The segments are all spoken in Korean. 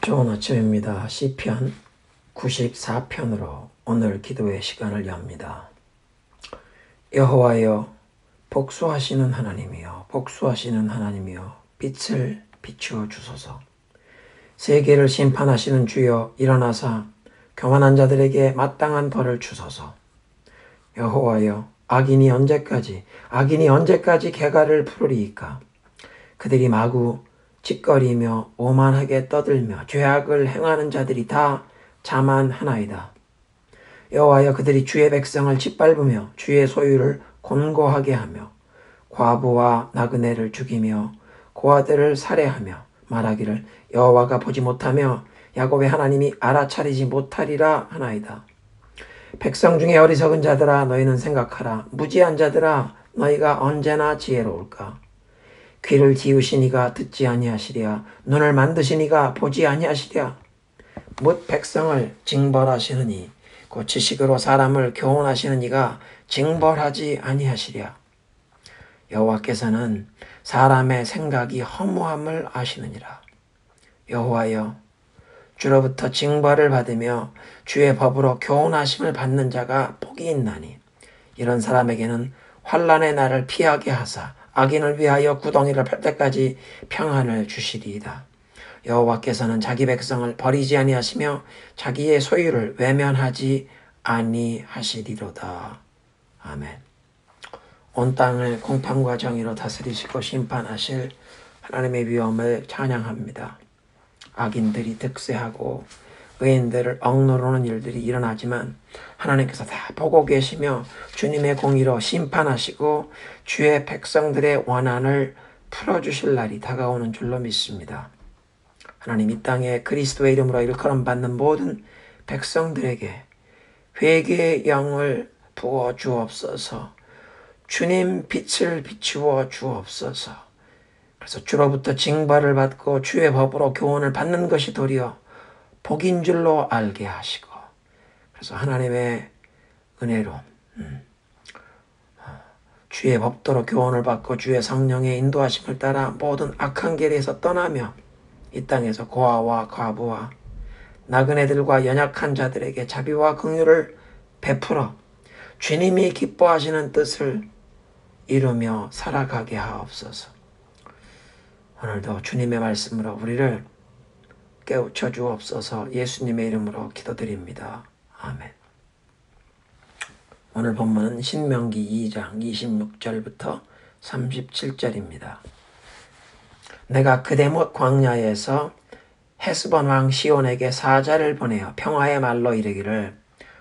좋은 아침입니다. 시편 94편으로 오늘 기도의 시간을 엽니다. 여호와여, 복수하시는 하나님이여, 복수하시는 하나님이여, 빛을 비추어 주소서. 세계를 심판하시는 주여, 일어나사 교만한 자들에게 마땅한 벌을 주소서. 여호와여, 악인이 언제까지 개가를 부르리이까? 그들이 마구 짓거리며 오만하게 떠들며 죄악을 행하는 자들이 다 자만하나이다. 여호와여, 그들이 주의 백성을 짓밟으며 주의 소유를 곤고하게 하며 과부와 나그네를 죽이며 고아들을 살해하며 말하기를 여호와가 보지 못하며 야곱의 하나님이 알아차리지 못하리라 하나이다. 백성 중에 어리석은 자들아, 너희는 생각하라. 무지한 자들아, 너희가 언제나 지혜로울까? 귀를 기우시니가 듣지 아니하시랴. 눈을 만드시니가 보지 아니하시랴. 뭇 백성을 징벌하시느니 곧 지식으로 사람을 교훈하시는 이가 징벌하지 아니하시랴. 여호와께서는 사람의 생각이 허무함을 아시느니라. 여호와여, 주로부터 징벌을 받으며 주의 법으로 교훈하심을 받는 자가 복이 있나니 이런 사람에게는 환난의 날을 피하게 하사 악인을 위하여 구덩이를 팔 때까지 평안을 주시리이다. 여호와께서는 자기 백성을 버리지 아니하시며 자기의 소유를 외면하지 아니하시리로다. 아멘. 온 땅을 공평과 정의로 다스리시고 심판하실 하나님의 위엄을 찬양합니다. 악인들이 득세하고 의인들을 억누르는 일들이 일어나지만 하나님께서 다 보고 계시며 주님의 공의로 심판하시고 주의 백성들의 원한을 풀어주실 날이 다가오는 줄로 믿습니다. 하나님, 이 땅에 그리스도의 이름으로 일컬음 받는 모든 백성들에게 회개의 영을 부어 주옵소서. 주님 빛을 비추어 주옵소서. 그래서 주로부터 징벌을 받고 주의 법으로 교훈을 받는 것이 도리어 복인 줄로 알게 하시고, 그래서 하나님의 은혜로 주의 법도로 교훈을 받고 주의 성령의 인도하심을 따라 모든 악한 길에서 떠나며 이 땅에서 고아와 과부와 나그네들과 연약한 자들에게 자비와 긍휼을 베풀어 주님이 기뻐하시는 뜻을 이루며 살아가게 하옵소서. 오늘도 주님의 말씀으로 우리를 깨우쳐 주옵소서. 예수님의 이름으로 기도드립니다. 아멘. 오늘 본문은 신명기 2장 26절부터 37절입니다. 내가 그대못 광야에서 헤스본 왕 시온에게 사자를 보내어 평화의 말로 이르기를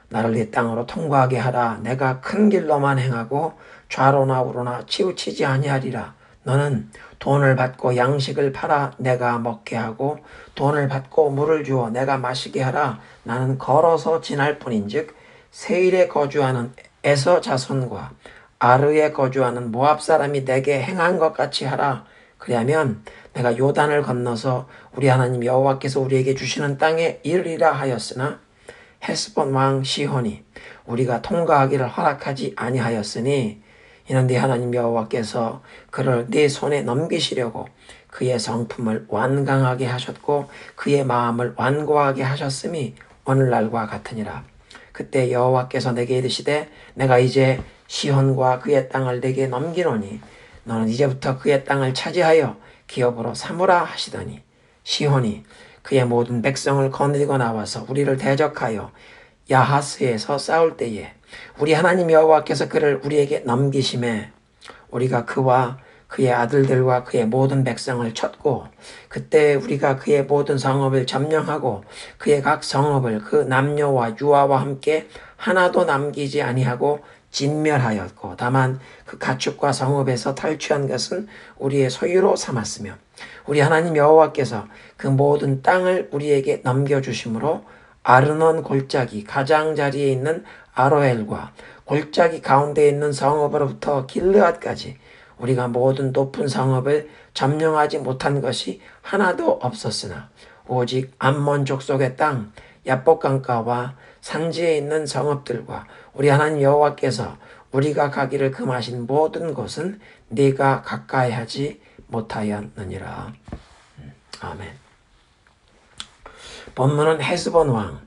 나를 이 땅으로 통과하게 하라. 내가 큰 길로만 행하고 좌로나 우로나 치우치지 아니하리라. 너는 돈을 받고 양식을 팔아 내가 먹게 하고 돈을 받고 물을 주어 내가 마시게 하라. 나는 걸어서 지날 뿐인즉 세일에 거주하는 에서 자손과 아르에 거주하는 모압 사람이 내게 행한 것 같이 하라. 그리하면 내가 요단을 건너서 우리 하나님 여호와께서 우리에게 주시는 땅에 이르리라 하였으나 헤스본 왕 시혼이 우리가 통과하기를 허락하지 아니하였으니 이는 네 하나님 여호와께서 그를 네 손에 넘기시려고 그의 성품을 완강하게 하셨고 그의 마음을 완고하게 하셨음이 오늘날과 같으니라. 그때 여호와께서 내게 이르시되 내가 이제 시혼과 그의 땅을 내게 넘기노니 너는 이제부터 그의 땅을 차지하여 기업으로 삼으라 하시더니 시혼이 그의 모든 백성을 거느리고 나와서 우리를 대적하여 야하스에서 싸울 때에 우리 하나님 여호와께서 그를 우리에게 넘기심에 우리가 그와 그의 아들들과 그의 모든 백성을 쳤고 그때 우리가 그의 모든 성읍을 점령하고 그의 각 성읍을 그 남녀와 유아와 함께 하나도 남기지 아니하고 진멸하였고 다만 그 가축과 성읍에서 탈취한 것은 우리의 소유로 삼았으며 우리 하나님 여호와께서 그 모든 땅을 우리에게 넘겨주심으로 아르논 골짜기 가장자리에 있는 아로엘과 골짜기 가운데 있는 성읍으로부터 길르앗까지 우리가 모든 높은 성읍을 점령하지 못한 것이 하나도 없었으나 오직 암몬 족속의 땅 야복강가와 산지에 있는 성읍들과 우리 하나님 여호와께서 우리가 가기를 금하신 모든 곳은 네가 가까이 하지 못하였느니라. 아멘. 본문은 헤스본 왕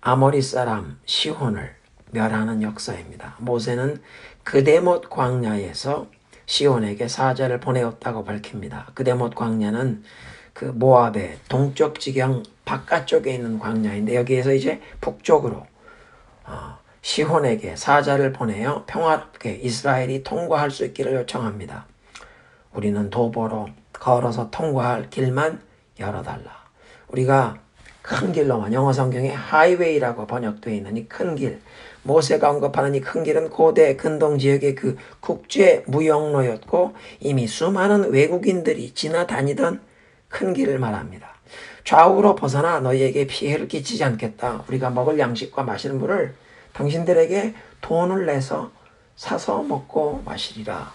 아모리 사람 시혼을 멸하는 역사입니다. 모세는 그데못 광야에서 시혼에게 사자를 보내었다고 밝힙니다. 그데못 광야는 그 모압의 동쪽 지경 바깥쪽에 있는 광야인데 여기에서 이제 북쪽으로 시혼에게 사자를 보내어 평화롭게 이스라엘이 통과할 수 있기를 요청합니다. 우리는 도보로 걸어서 통과할 길만 열어달라. 우리가 큰 길로만, 영어 성경에 하이웨이라고 번역되어 있는 이 큰 길, 모세가 언급하는 이 큰 길은 고대 근동 지역의 그 국제 무역로였고 이미 수많은 외국인들이 지나다니던 큰 길을 말합니다. 좌우로 벗어나 너희에게 피해를 끼치지 않겠다. 우리가 먹을 양식과 마시는 물을 당신들에게 돈을 내서 사서 먹고 마시리라.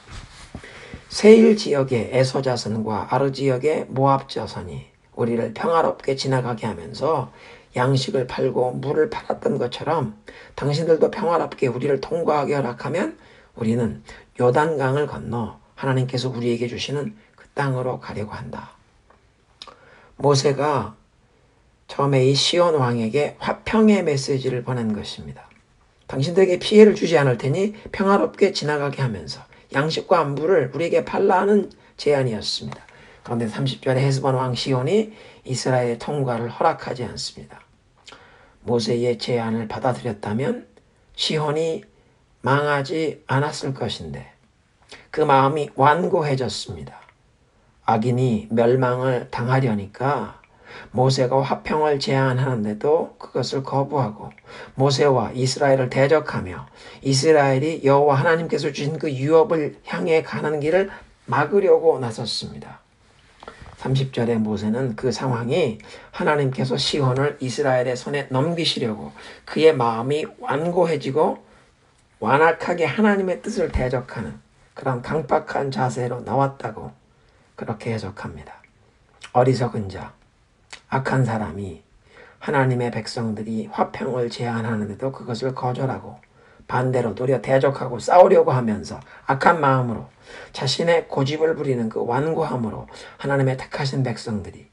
세일 지역의 에서 자손과 아르 지역의 모압 자손이 우리를 평화롭게 지나가게 하면서 양식을 팔고 물을 팔았던 것처럼 당신들도 평화롭게 우리를 통과하게 허락하면 우리는 요단강을 건너 하나님께서 우리에게 주시는 그 땅으로 가려고 한다. 모세가 처음에 이 시온 왕에게 화평의 메시지를 보낸 것입니다. 당신들에게 피해를 주지 않을 테니 평화롭게 지나가게 하면서 양식과 물을 우리에게 팔라 하는 제안이었습니다. 그런데 30절에 헤스본 왕 시온이 이스라엘의 통과를 허락하지 않습니다. 모세의 제안을 받아들였다면 시온이 망하지 않았을 것인데 그 마음이 완고해졌습니다. 악인이 멸망을 당하려니까 모세가 화평을 제안하는데도 그것을 거부하고 모세와 이스라엘을 대적하며 이스라엘이 여호와 하나님께서 주신 그 유업을 향해 가는 길을 막으려고 나섰습니다. 30절에 모세는 그 상황이 하나님께서 시혼을 이스라엘의 손에 넘기시려고 그의 마음이 완고해지고 완악하게 하나님의 뜻을 대적하는 그런 강박한 자세로 나왔다고 그렇게 해석합니다. 어리석은 자, 악한 사람이 하나님의 백성들이 화평을 제안하는데도 그것을 거절하고 반대로 도리어 대적하고 싸우려고 하면서 악한 마음으로 자신의 고집을 부리는 그 완고함으로 하나님의 택하신 백성들이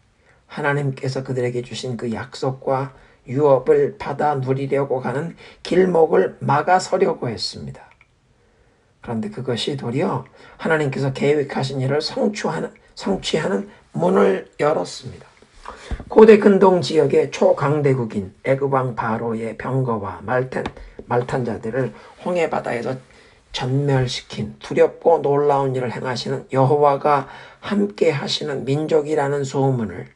하나님께서 그들에게 주신 그 약속과 유업을 받아 누리려고 가는 길목을 막아서려고 했습니다. 그런데 그것이 도리어 하나님께서 계획하신 일을 성취하는 문을 열었습니다. 고대 근동 지역의 초강대국인 애굽왕 바로의 병거와 말탄자들을 홍해바다에서 전멸시킨 두렵고 놀라운 일을 행하시는 여호와가 함께 하시는 민족이라는 소문을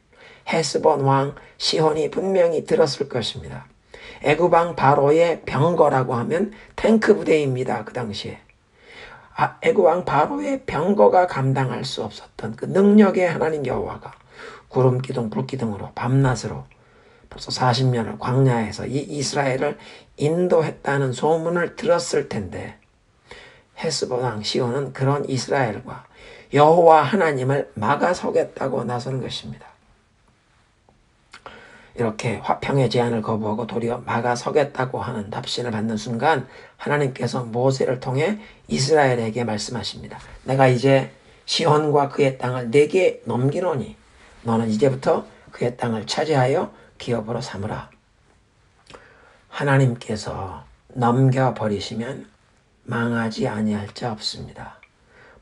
헤스본 왕 시혼이 분명히 들었을 것입니다. 애굽왕 바로의 병거라고 하면 탱크 부대입니다. 그 당시에. 애굽왕 바로의 병거가 감당할 수 없었던 그 능력의 하나님 여호와가 구름기둥 불기둥으로 밤낮으로 벌써 40년을 광야에서 이 이스라엘을 인도했다는 소문을 들었을 텐데 헤스본 왕 시온은 그런 이스라엘과 여호와 하나님을 막아서겠다고 나선 것입니다. 이렇게 화평의 제안을 거부하고 도리어 막아서겠다고 하는 답신을 받는 순간 하나님께서 모세를 통해 이스라엘에게 말씀하십니다. 내가 이제 시온과 그의 땅을 내게 넘기노니 너는 이제부터 그의 땅을 차지하여 기업으로 삼으라. 하나님께서 넘겨버리시면 망하지 아니할 자 없습니다.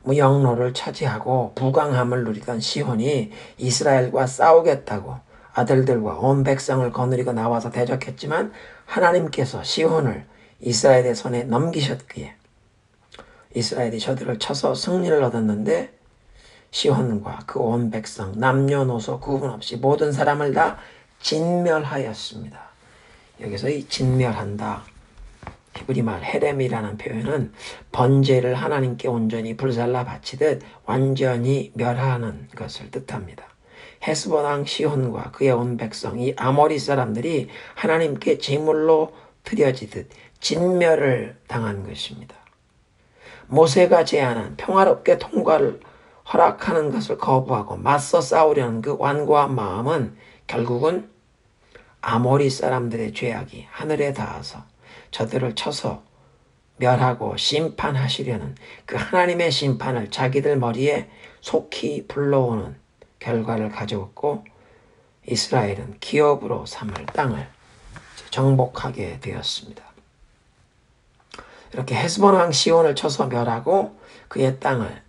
무역로를 차지하고 부강함을 누리던 시혼이 이스라엘과 싸우겠다고 아들들과 온 백성을 거느리고 나와서 대적했지만 하나님께서 시혼을 이스라엘의 손에 넘기셨기에 이스라엘이 저들을 쳐서 승리를 얻었는데 시혼과 그 온 백성 남녀노소 구분 없이 모든 사람을 다 진멸하였습니다. 여기서 이 진멸한다, 히브리 말 헤렘이라는 표현은 번제를 하나님께 온전히 불살라 바치듯 완전히 멸하는 것을 뜻합니다. 헤스본 왕 시혼과 그의 온 백성, 이 아모리 사람들이 하나님께 제물로 드려지듯 진멸을 당한 것입니다. 모세가 제안한 평화롭게 통과를 허락하는 것을 거부하고 맞서 싸우려는 그 완고한 마음은 결국은 아모리 사람들의 죄악이 하늘에 닿아서 저들을 쳐서 멸하고 심판하시려는 그 하나님의 심판을 자기들 머리에 속히 불러오는 결과를 가져왔고 이스라엘은 기업으로 삼을 땅을 정복하게 되었습니다. 이렇게 헤스본 왕 시온을 쳐서 멸하고 그의 땅을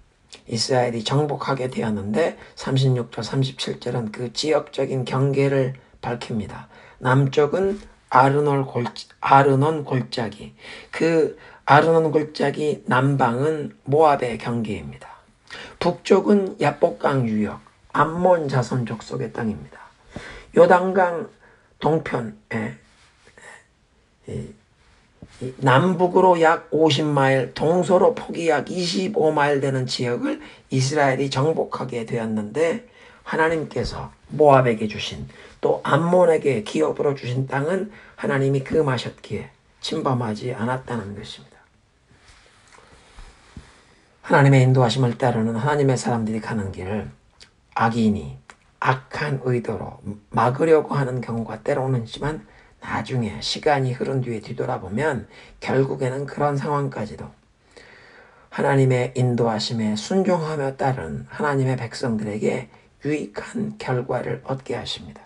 이스라엘이 정복하게 되었는데 36절 37절은 그 지역적인 경계를 밝힙니다. 남쪽은 아르논 골짜기, 그 아르논 골짜기 남방은 모압의 경계입니다. 북쪽은 야복강 유역, 암몬 자손 족속의 땅입니다. 요단강 동편에 남북으로 약 50마일, 동서로 폭이 약 25마일 되는 지역을 이스라엘이 정복하게 되었는데 하나님께서 모압에게 주신 또 암몬에게 기업으로 주신 땅은 하나님이 금하셨기에 침범하지 않았다는 것입니다. 하나님의 인도하심을 따르는 하나님의 사람들이 가는 길을 악인이 악한 의도로 막으려고 하는 경우가 때로는 있지만 나중에 시간이 흐른 뒤에 뒤돌아보면 결국에는 그런 상황까지도 하나님의 인도하심에 순종하며 따른 하나님의 백성들에게 유익한 결과를 얻게 하십니다.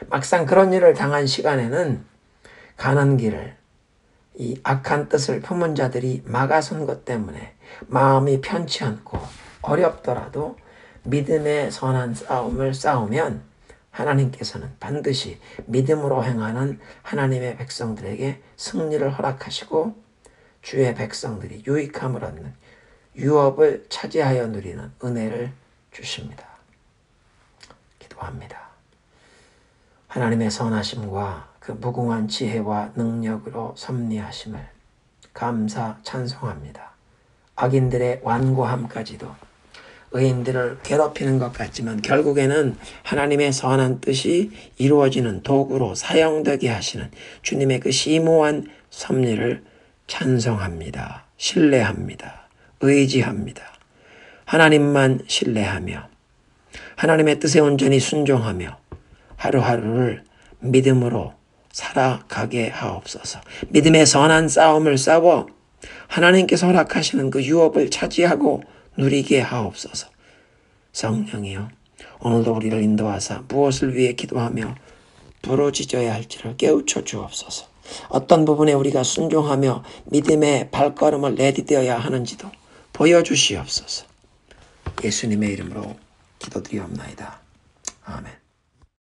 막상 그런 일을 당한 시간에는 가는 길을 이 악한 뜻을 품은 자들이 막아선 것 때문에 마음이 편치 않고 어렵더라도 믿음의 선한 싸움을 싸우면 하나님께서는 반드시 믿음으로 행하는 하나님의 백성들에게 승리를 허락하시고 주의 백성들이 유익함을 얻는 유업을 차지하여 누리는 은혜를 주십니다. 기도합니다. 하나님의 선하심과 그 무궁한 지혜와 능력으로 섭리하심을 감사 찬송합니다. 악인들의 완고함까지도 의인들을 괴롭히는 것 같지만 결국에는 하나님의 선한 뜻이 이루어지는 도구로 사용되게 하시는 주님의 그 심오한 섭리를 찬송합니다. 신뢰합니다. 의지합니다. 하나님만 신뢰하며 하나님의 뜻에 온전히 순종하며 하루하루를 믿음으로 살아가게 하옵소서. 믿음의 선한 싸움을 싸워 하나님께서 허락하시는 그 유업을 차지하고 누리게 하옵소서. 성령이여, 오늘도 우리를 인도하사 무엇을 위해 기도하며 부르짖어야 할지를 깨우쳐 주옵소서. 어떤 부분에 우리가 순종하며 믿음의 발걸음을 내디뎌야 하는지도 보여주시옵소서. 예수님의 이름으로 기도드리옵나이다. 아멘.